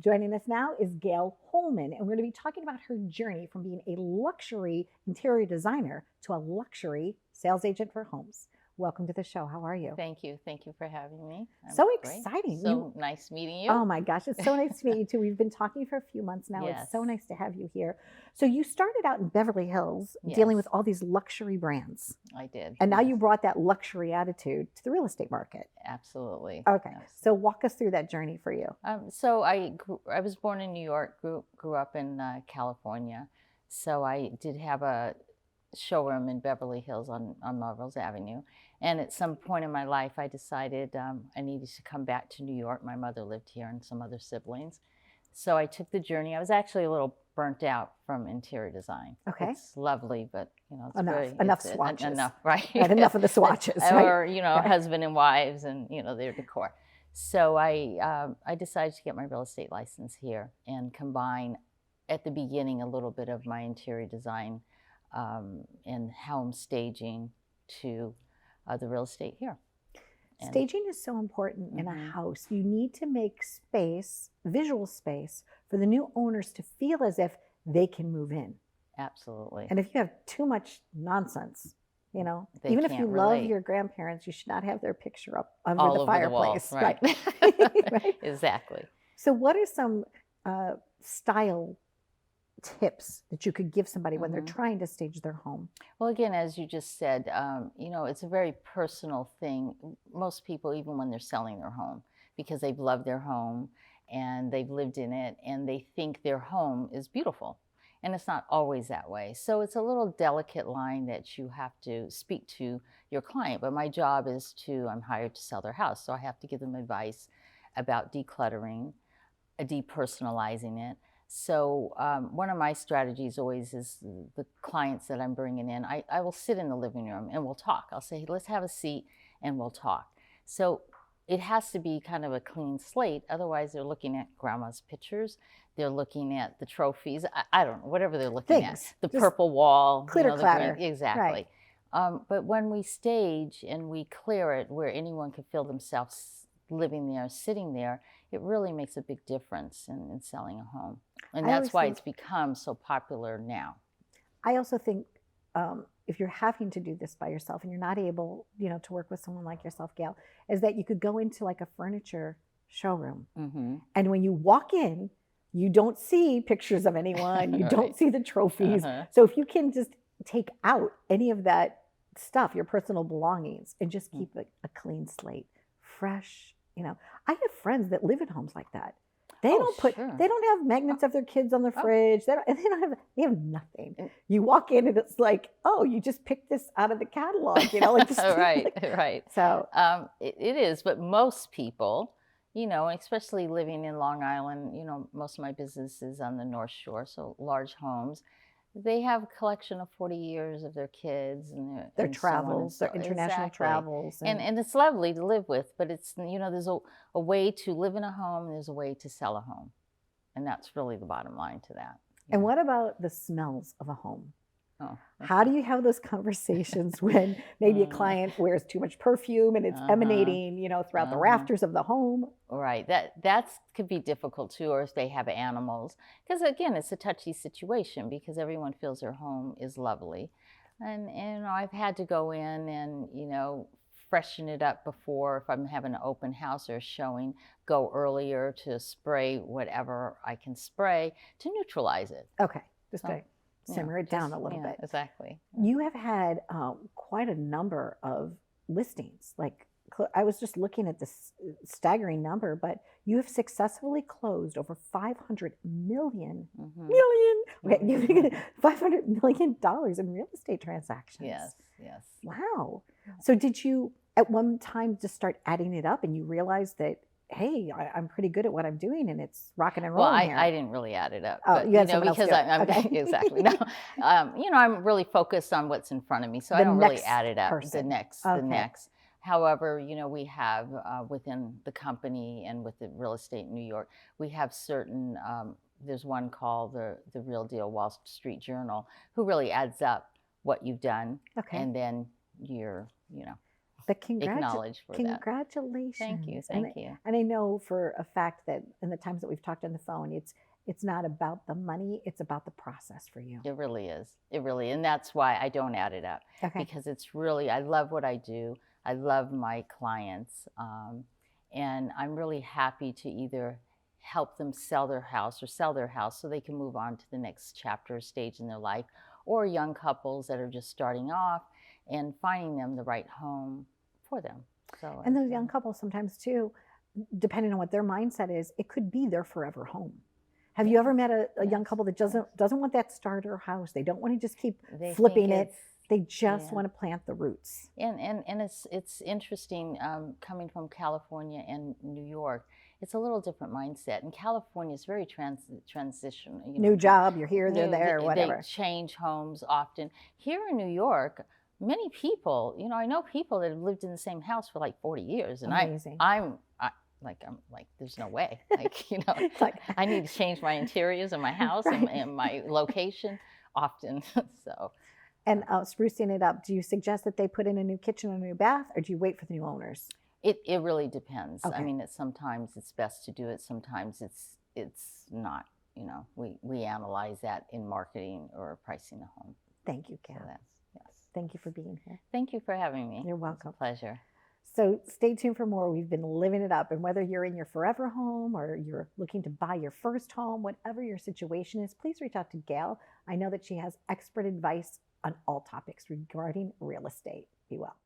Joining us now is Gail Holman, and we're going to be talking about her journey from being a luxury interior designer to a luxury sales agent for homes. Welcome to the show. How are you? Thank you. Thank you for having me. So exciting. So nice meeting you. Oh my gosh, it's so nice to meet you too. We've been talking for a few months now. Yes. It's so nice to have you here. So you started out in Beverly Hills dealing with all these luxury brands. I did. And now you brought that luxury attitude to the real estate market. Absolutely. Okay. Absolutely. So walk us through that journey for you. So I was born in New York, grew up in California. So I did have a showroom in Beverly Hills on Melrose Avenue. And at some point in my life, I decided I needed to come back to New York. My mother lived here and some other siblings. So I took the journey. I was actually a little burnt out from interior design. Okay. It's lovely, but it's enough swatches. Enough, right? Right, enough of the swatches, right? Or husband and wives and their decor. So I decided to get my real estate license here and combine at the beginning a little bit of my interior design and home staging to the real estate here. Staging is so important in a house. You need to make space, visual space, for the new owners to feel as if they can move in. Absolutely. And if you have too much nonsense, they even if you relate. love your grandparents, you should not have their picture up under all the over fireplace. The wall, right. Right. Exactly. So what are some style tips that you could give somebody when they're trying to stage their home? Well, again, as you just said, it's a very personal thing. Most people, even when they're selling their home, because they've loved their home and they've lived in it and they think their home is beautiful. And it's not always that way. So it's a little delicate line that you have to speak to your client. But my job is I'm hired to sell their house. So I have to give them advice about decluttering, depersonalizing it. So one of my strategies always is the clients that I'm bringing in, I will sit in the living room and we'll talk. I'll say, hey, let's have a seat and we'll talk. So it has to be kind of a clean slate. Otherwise, they're looking at grandma's pictures. They're looking at the trophies. I don't know, whatever they're looking at. The purple wall. Clitter clatter. Exactly. Right. But when we stage and we clear it where anyone can feel themselves living there, sitting there, it really makes a big difference in selling a home. And that's why it's become so popular now. I also think if you're having to do this by yourself and you're not able, to work with someone like yourself, Gail, is that you could go into like a furniture showroom. And when you walk in, you don't see pictures of anyone. You don't see the trophies. So if you can just take out any of that stuff, your personal belongings, and just keep a clean slate, fresh. I have friends that live in homes like that. They don't have magnets of their kids on the fridge. They have nothing. You walk in and it's like, oh, you just picked this out of the catalog, Right. So it is, but most people, especially living in Long Island, most of my business is on the North Shore, so large homes. They have a collection of 40 years of their kids and their travels, their international travels. And it's lovely to live with, but it's, there's a way to live in a home, and there's a way to sell a home. And that's really the bottom line to that. And what about the smells of a home? Oh, how do you have those conversations when maybe a client wears too much perfume and it's emanating, throughout the rafters of the home? Right. That could be difficult too, or if they have animals. Because again, it's a touchy situation because everyone feels their home is lovely. And I've had to go in and, freshen it up before, if I'm having an open house or showing, go earlier to spray whatever I can spray to neutralize it. Okay. Just simmer it down a little bit. Exactly. You have had quite a number of listings. Like I was just looking at this staggering number, but you have successfully closed over $500 million, $500 million in real estate transactions. Yes. Wow. So did you at one time just start adding it up and you realized that, hey, I'm pretty good at what I'm doing and it's rocking and rolling here? I didn't really add it up. Oh, but, you had someone else because do it. I'm Okay. exactly. No, I'm really focused on what's in front of me, so I don't really add it up. Person. The next. However, we have within the company and with the real estate in New York, we have certain. There's one called the Real Deal Wall Street Journal, who really adds up what you've done, Okay. and then you're, But acknowledged for that. congratulations. Thank you, thank you. And I know for a fact that in the times that we've talked on the phone, it's not about the money, it's about the process for you. It really is. It really, and that's why I don't add it up. Okay. Because it's really, I love what I do. I love my clients. And I'm really happy to either help them sell their house so they can move on to the next chapter or stage in their life, or young couples that are just starting off and finding them the right home for them. So, and those young couples sometimes too, depending on what their mindset is, it could be their forever home. Have you ever met a young couple that doesn't want that starter house? They don't want to just keep flipping it. They just want to plant the roots. And it's interesting coming from California and New York. It's a little different mindset. In California, it's very transition. You know, new job, you're here, they're there, whatever. They change homes often. Here in New York, many people, you know, I know people that have lived in the same house for like 40 years, and Amazing. I'm like, there's no way. Like, you know, like, I need to change my interiors of my house and my location often. So. And sprucing it up, do you suggest that they put in a new kitchen or a new bath, or do you wait for the new owners? It really depends. Okay. I mean, sometimes it's best to do it. Sometimes it's not. You know, we analyze that in marketing or pricing a home. Thank you, Gail. So yes. Thank you for being here. Thank you for having me. You're welcome. It's a pleasure. So stay tuned for more. We've been living it up. And whether you're in your forever home or you're looking to buy your first home, whatever your situation is, please reach out to Gail. I know that she has expert advice on all topics regarding real estate. Be well.